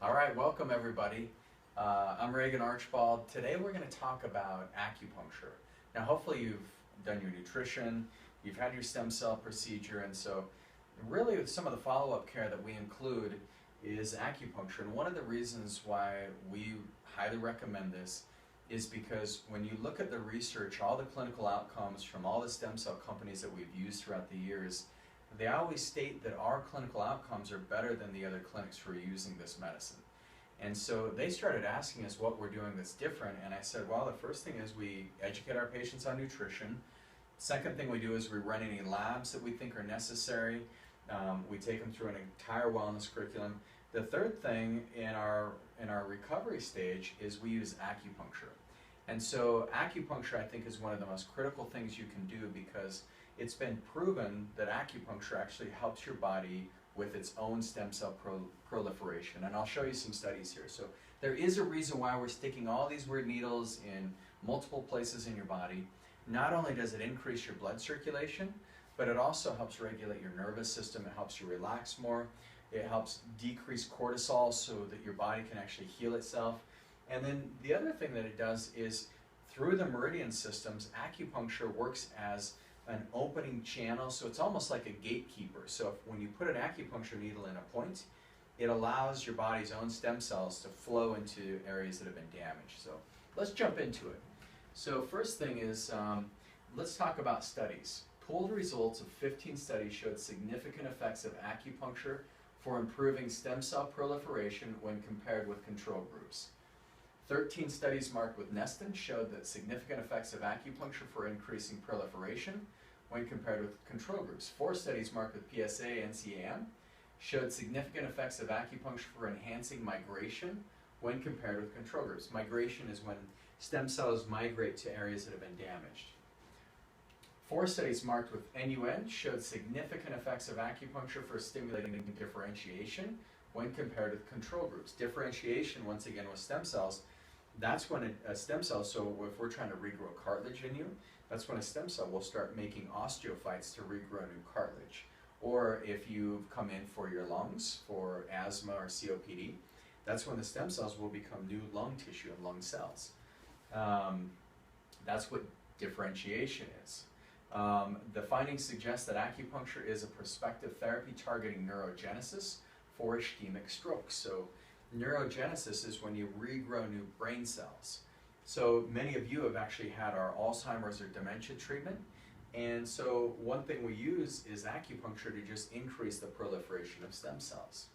All right, welcome everybody. I'm Reagan Archibald. Today we're going to talk about acupuncture. Now hopefully you've done your nutrition, you've had your stem cell procedure, and so really some of the follow-up care that we include is acupuncture. And one of the reasons why we highly recommend this is because when you look at the research, all the clinical outcomes from all the stem cell companies that we've used throughout the years, they always state that our clinical outcomes are better than the other clinics who are using this medicine. And so they started asking us what we're doing that's different, and I said, well, the first thing is we educate our patients on nutrition. Second thing we do is we run any labs that we think are necessary. We take them through an entire wellness curriculum. The third thing in our recovery stage is we use acupuncture. And so acupuncture, I think, is one of the most critical things you can do because it's been proven that acupuncture actually helps your body with its own stem cell proliferation. And I'll show you some studies here. So there is a reason why we're sticking all these weird needles in multiple places in your body. Not only does it increase your blood circulation, but it also helps regulate your nervous system. It helps you relax more. It helps decrease cortisol so that your body can actually heal itself. And then the other thing that it does is through the meridian systems, acupuncture works as an opening channel, so it's almost like a gatekeeper. So when you put an acupuncture needle in a point, it allows your body's own stem cells to flow into areas that have been damaged. So let's jump into it. So first thing is, let's talk about studies. Pooled results of 15 studies showed significant effects of acupuncture for improving stem cell proliferation when compared with control groups. 13 studies marked with Nestin showed that significant effects of acupuncture for increasing proliferation when compared with control groups. 4 studies marked with PSA and NCAM showed significant effects of acupuncture for enhancing migration when compared with control groups. Migration is when stem cells migrate to areas that have been damaged. 4 studies marked with NUN showed significant effects of acupuncture for stimulating differentiation when compared with control groups. Differentiation, once again, with stem cells, that's when a stem cell, so if we're trying to regrow cartilage in you, that's when a stem cell will start making osteophytes to regrow new cartilage. Or if you've come in for your lungs, for asthma or COPD, that's when the stem cells will become new lung tissue and lung cells. That's what differentiation is. The findings suggest that acupuncture is a prospective therapy targeting neurogenesis for ischemic strokes. So neurogenesis is when you regrow new brain cells. So many of you have actually had our Alzheimer's or dementia treatment, and so one thing we use is acupuncture to just increase the proliferation of stem cells.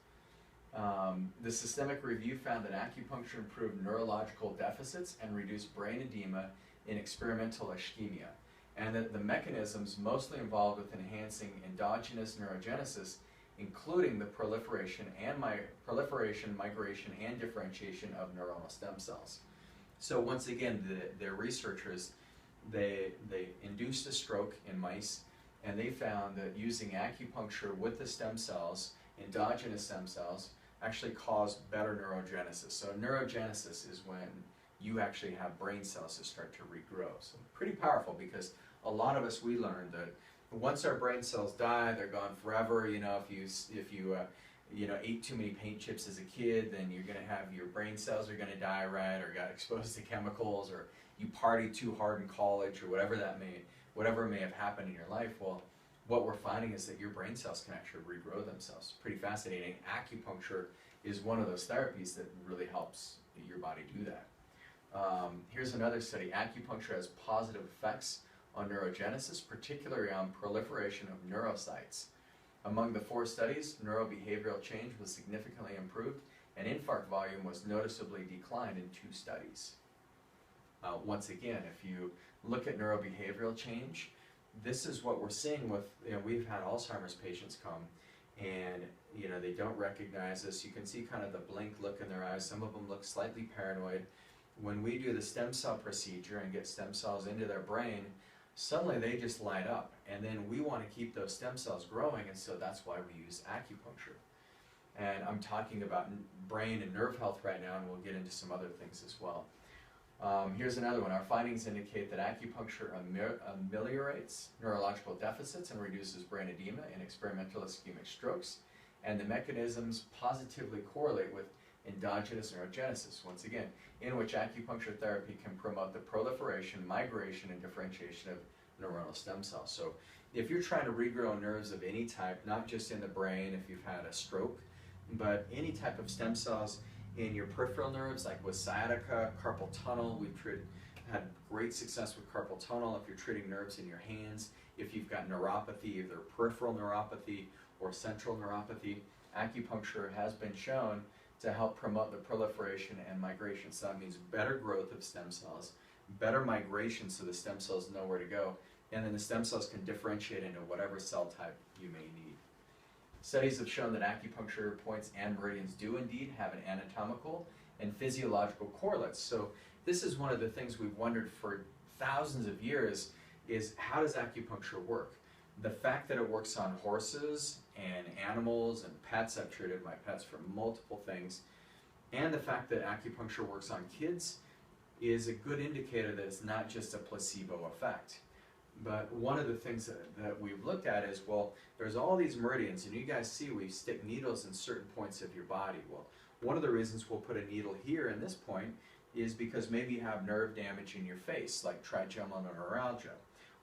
The systemic review found that acupuncture improved neurological deficits and reduced brain edema in experimental ischemia, and that the mechanisms mostly involved with enhancing endogenous neurogenesis, including the proliferation, migration, and differentiation of neuronal stem cells. So once again, the researchers, they induced a stroke in mice, and they found that using acupuncture with the stem cells, endogenous stem cells, actually caused better neurogenesis. So neurogenesis is when you actually have brain cells that start to regrow. So pretty powerful, because a lot of us, we learned that once our brain cells die, they're gone forever. You know, if you ate too many paint chips as a kid, then you're going to have your brain cells are going to die, right? Or got exposed to chemicals, or you partied too hard in college, or whatever may have happened in your life. Well, what we're finding is that your brain cells can actually regrow themselves. Pretty fascinating. Acupuncture is one of those therapies that really helps your body do that. Here's another study. Acupuncture has positive effects on neurogenesis, particularly on proliferation of neurocytes. Among the 4 studies, neurobehavioral change was significantly improved, and infarct volume was noticeably declined in 2 studies. Once again, if you look at neurobehavioral change, this is what we're seeing with, we've had Alzheimer's patients come, and they don't recognize us. You can see kind of the blink look in their eyes. Some of them look slightly paranoid. When we do the stem cell procedure and get stem cells into their brain, suddenly they just light up, and then we want to keep those stem cells growing, and so that's why we use acupuncture. And I'm talking about brain and nerve health right now, and we'll get into some other things as well. Here's another one. Our findings indicate that acupuncture ameliorates neurological deficits and reduces brain edema in experimental ischemic strokes, and the mechanisms positively correlate with endogenous neurogenesis, once again, in which acupuncture therapy can promote the proliferation, migration, and differentiation of neuronal stem cells. So if you're trying to regrow nerves of any type, not just in the brain if you've had a stroke, but any type of stem cells in your peripheral nerves, like with sciatica, carpal tunnel, had great success with carpal tunnel. If you're treating nerves in your hands, if you've got neuropathy, either peripheral neuropathy or central neuropathy, acupuncture has been shown to help promote the proliferation and migration. So that means better growth of stem cells, better migration so the stem cells know where to go, and then the stem cells can differentiate into whatever cell type you may need. Studies have shown that acupuncture points and meridians do indeed have an anatomical and physiological correlates. So this is one of the things we've wondered for thousands of years, is how does acupuncture work? The fact that it works on horses and animals and pets, I've treated my pets for multiple things, and the fact that acupuncture works on kids is a good indicator that it's not just a placebo effect. But one of the things that we've looked at is, well, there's all these meridians, and you guys see we stick needles in certain points of your body. Well, one of the reasons we'll put a needle here in this point is because maybe you have nerve damage in your face, like trigeminal neuralgia.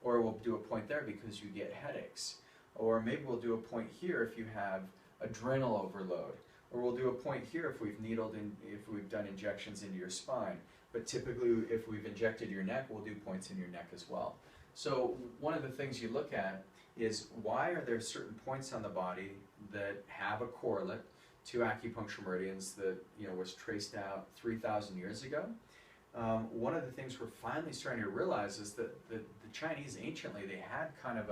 Or we'll do a point there because you get headaches. Or maybe we'll do a point here if you have adrenal overload. Or we'll do a point here if we've done injections into your spine. But typically, if we've injected your neck, we'll do points in your neck as well. So one of the things you look at is, why are there certain points on the body that have a correlate to acupuncture meridians that was traced out 3,000 years ago? One of the things we're finally starting to realize is that the Chinese anciently, they had kind of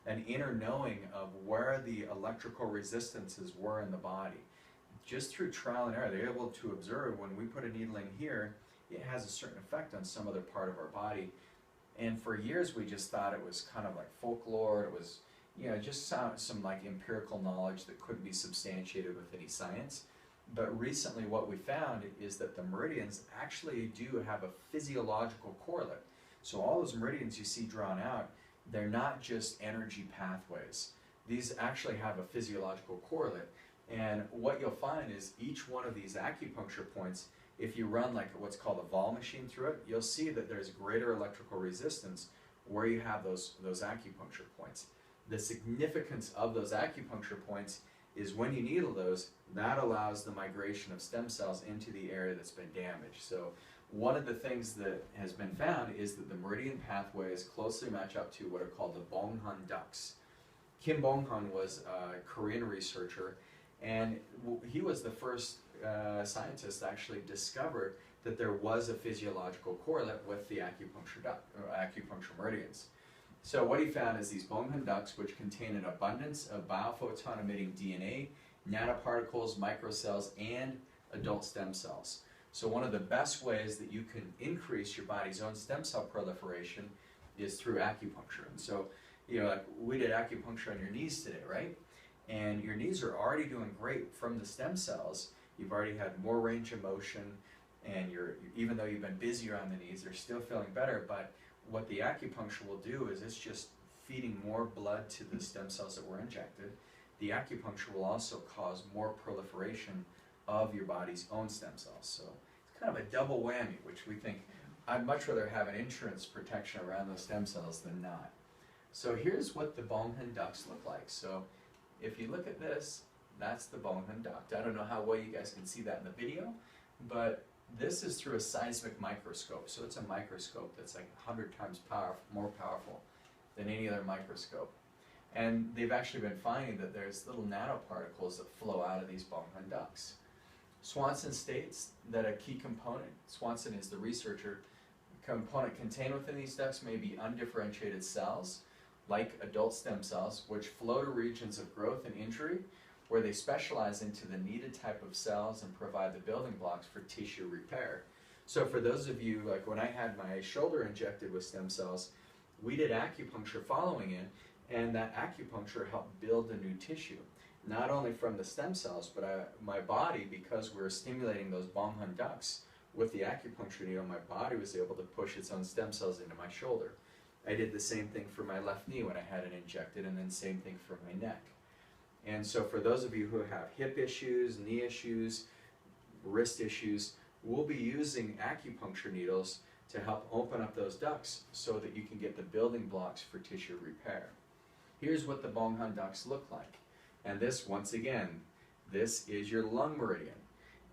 an inner knowing of where the electrical resistances were in the body. Just through trial and error, they're able to observe when we put a needle in here, it has a certain effect on some other part of our body. And for years we just thought it was kind of like folklore. It was, just some like empirical knowledge that couldn't be substantiated with any science. But recently what we found is that the meridians actually do have a physiological correlate. So all those meridians you see drawn out, they're not just energy pathways. These actually have a physiological correlate. And what you'll find is each one of these acupuncture points, if you run like what's called a Vol machine through it, you'll see that there's greater electrical resistance where you have those acupuncture points. The significance of those acupuncture points is when you needle those, that allows the migration of stem cells into the area that's been damaged. So one of the things that has been found is that the meridian pathways closely match up to what are called the Bonghan ducts. Kim Bonghan was a Korean researcher, and he was the first scientist to actually discover that there was a physiological correlate with the acupuncture meridians. So what he found is these Bonghan ducts, which contain an abundance of biophoton-emitting DNA, nanoparticles, microcells, and adult stem cells. So one of the best ways that you can increase your body's own stem cell proliferation is through acupuncture. And so, like we did acupuncture on your knees today, right? And your knees are already doing great from the stem cells. You've already had more range of motion, and even though you've been busier on the knees, they're still feeling better. But what the acupuncture will do is it's just feeding more blood to the stem cells that were injected. The acupuncture will also cause more proliferation of your body's own stem cells. So it's kind of a double whammy, which we think I'd much rather have an insurance protection around those stem cells than not. So here's what the Bonghan ducts look like. So if you look at this, that's the Bonghan duct. I don't know how well you guys can see that in the video, but this is through a seismic microscope. So it's a microscope that's like 100 times more powerful than any other microscope. And they've actually been finding that there's little nanoparticles that flow out of these Bonghan ducts. Swanson states that a key component, Swanson is the researcher, component contained within these ducts may be undifferentiated cells, like adult stem cells, which flow to regions of growth and injury, where they specialize into the needed type of cells and provide the building blocks for tissue repair. So for those of you, like when I had my shoulder injected with stem cells, we did acupuncture following it, and that acupuncture helped build a new tissue. Not only from the stem cells, but my body, because we're stimulating those Bonghan ducts with the acupuncture needle, my body was able to push its own stem cells into my shoulder. I did the same thing for my left knee when I had it injected, and then same thing for my neck. And so for those of you who have hip issues, knee issues, wrist issues, we'll be using acupuncture needles to help open up those ducts so that you can get the building blocks for tissue repair. Here's what the Bonghan ducts look like. And this, once again, this is your lung meridian.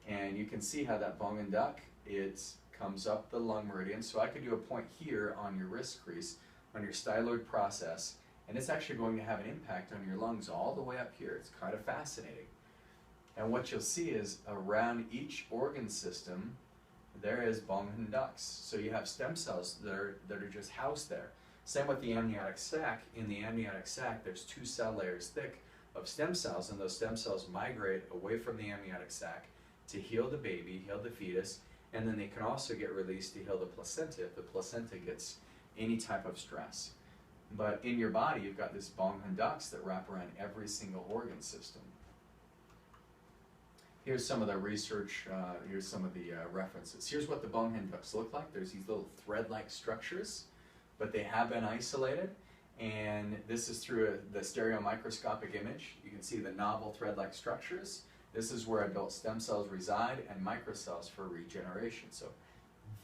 And you can see how that Bonghan duct, it comes up the lung meridian. So I could do a point here on your wrist crease, on your styloid process, and it's actually going to have an impact on your lungs all the way up here. It's kind of fascinating. And what you'll see is around each organ system, there is Bonghan ducts. So you have stem cells that are just housed there. Same with the amniotic sac. In the amniotic sac, there's 2 cell layers thick of stem cells, and those stem cells migrate away from the amniotic sac to heal the baby, heal the fetus, and then they can also get released to heal the placenta if the placenta gets any type of stress. But in your body, you've got this Bonghan ducts that wrap around every single organ system. Here's some of the research, here's some of the references. Here's what the Bonghan ducts look like. There's these little thread-like structures, but they have been isolated. And this is through the stereo microscopic image. You can see the novel thread-like structures. This is where adult stem cells reside and microcells for regeneration. So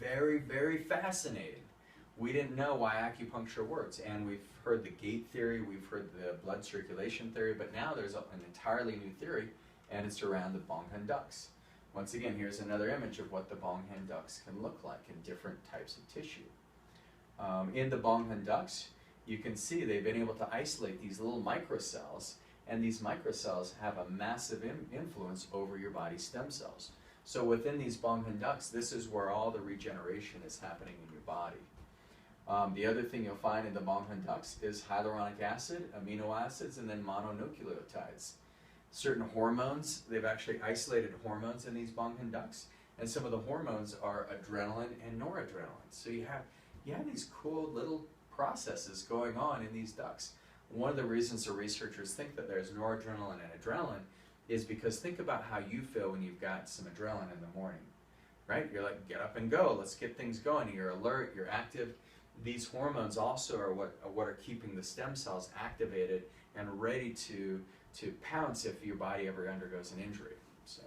very, very fascinating. We didn't know why acupuncture works, and we've heard the gate theory, we've heard the blood circulation theory, but now there's an entirely new theory, and it's around the Bonghan ducts. Once again, here's another image of what the Bonghan ducts can look like in different types of tissue. In the Bonghan ducts, you can see they've been able to isolate these little microcells, and these microcells have a massive influence over your body's stem cells. So within these Bonghan ducts, this is where all the regeneration is happening in your body. The other thing you'll find in the Bonghan ducts is hyaluronic acid, amino acids, and then mononucleotides. Certain hormones, they've actually isolated hormones in these Bonghan ducts, and some of the hormones are adrenaline and noradrenaline. So you have these cool little processes going on in these ducts. One of the reasons the researchers think that there's noradrenaline and adrenaline is because think about how you feel when you've got some adrenaline in the morning, right? You're like, get up and go, let's get things going. You're alert, you're active. These hormones also are what are keeping the stem cells activated and ready to pounce if your body ever undergoes an injury. So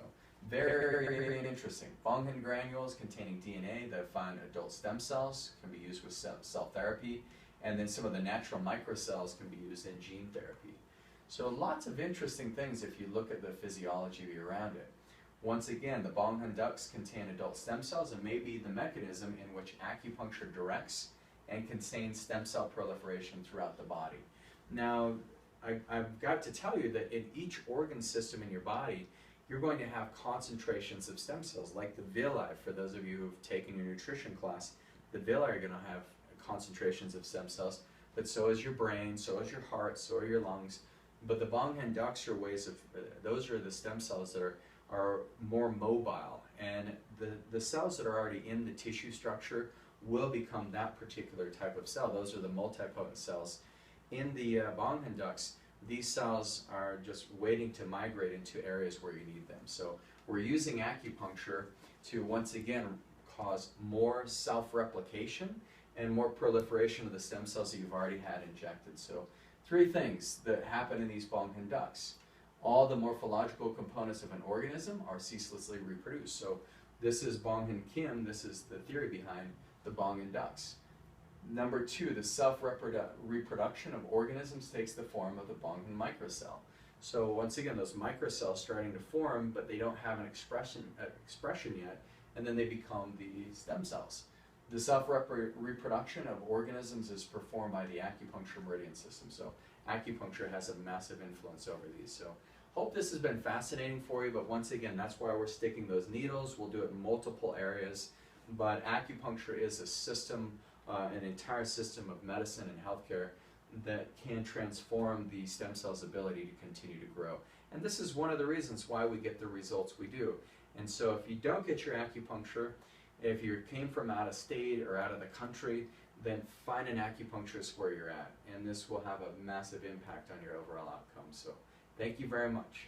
very, very interesting. Bonghan granules containing DNA that find adult stem cells can be used with cell therapy, and then some of the natural microcells can be used in gene therapy. So lots of interesting things if you look at the physiology around it. Once again, the Bonghan ducts contain adult stem cells and may be the mechanism in which acupuncture directs and contains stem cell proliferation throughout the body. Now, I've got to tell you that in each organ system in your body, you're going to have concentrations of stem cells, like the villi. For those of you who've taken your nutrition class, the villi are going to have concentrations of stem cells, but so is your brain, so is your heart, so are your lungs. But the Bonghan ducts are ways of, those are the stem cells that are more mobile, and the cells that are already in the tissue structure will become that particular type of cell. Those are the multipotent cells. In the Bonghan ducts, these cells are just waiting to migrate into areas where you need them. So we're using acupuncture to once again cause more self-replication and more proliferation of the stem cells that you've already had injected. So 3 things that happen in these Bonghan ducts. All the morphological components of an organism are ceaselessly reproduced. So this is Bonghan Kim, this is the theory behind the Bonghan ducts. Number 2, the self-reproduction of organisms takes the form of the Bonghan microcell. So once again, those microcells starting to form, but they don't have an expression yet, and then they become the stem cells. The self-reproduction of organisms is performed by the acupuncture meridian system. So acupuncture has a massive influence over these. So hope this has been fascinating for you, but once again, that's why we're sticking those needles. We'll do it in multiple areas, but acupuncture is a system, an entire system of medicine and healthcare that can transform the stem cell's ability to continue to grow. And this is one of the reasons why we get the results we do. And so if you don't get your acupuncture, if you came from out of state or out of the country, then find an acupuncturist where you're at. And this will have a massive impact on your overall outcome. So thank you very much.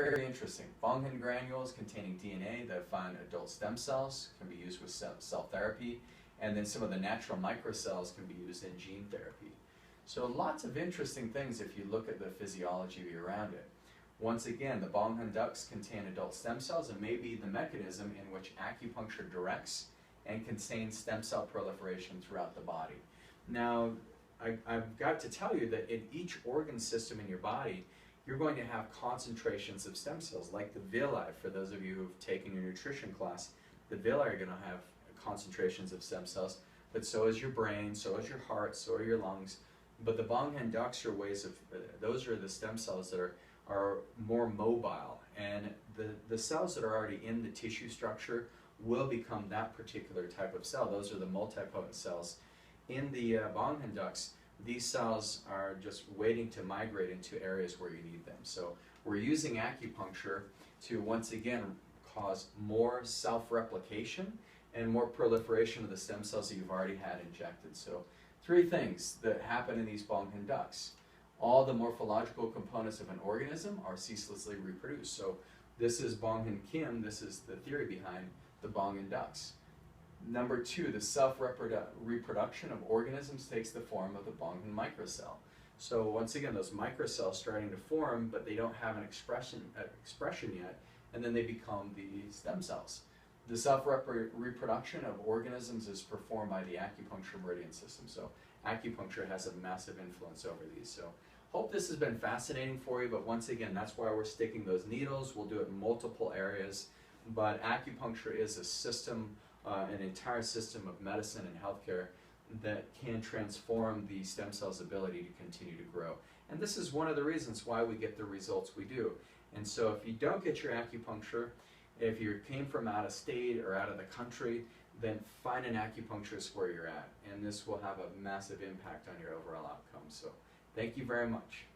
Very interesting. Bonghan granules containing DNA that fund adult stem cells can be used with cell therapy, and then some of the natural microcells can be used in gene therapy. So lots of interesting things if you look at the physiology around it. Once again, the Bonghan ducts contain adult stem cells and may be the mechanism in which acupuncture directs and contains stem cell proliferation throughout the body. Now, I've got to tell you that in each organ system in your body, you're going to have concentrations of stem cells, like the villi. For those of you who've taken your nutrition class, the villi are going to have concentrations of stem cells, but so is your brain, so is your heart, so are your lungs. But the Bonghan ducts are ways of, those are the stem cells that are more mobile, and the cells that are already in the tissue structure will become that particular type of cell. Those are the multipotent cells. In the Bonghan ducts, these cells are just waiting to migrate into areas where you need them. So we're using acupuncture to once again cause more self-replication and more proliferation of the stem cells that you've already had injected. So three things that happen in these Bonghan ducts. All the morphological components of an organism are ceaselessly reproduced. So this is Bonghan Kim, this is the theory behind the Bonghan ducts. Number two, the self-reproduction of organisms takes the form of the Bonghan microcell. So once again, those microcells starting to form, but they don't have an expression yet, and then they become the stem cells. The self-reproduction of organisms is performed by the acupuncture meridian system. So acupuncture has a massive influence over these. So hope this has been fascinating for you, but once again, that's why we're sticking those needles. We'll do it in multiple areas, but acupuncture is a system, an entire system of medicine and healthcare that can transform the stem cell's ability to continue to grow. And this is one of the reasons why we get the results we do. And so if you don't get your acupuncture, if you came from out of state or out of the country, then find an acupuncturist where you're at. And this will have a massive impact on your overall outcome. So thank you very much.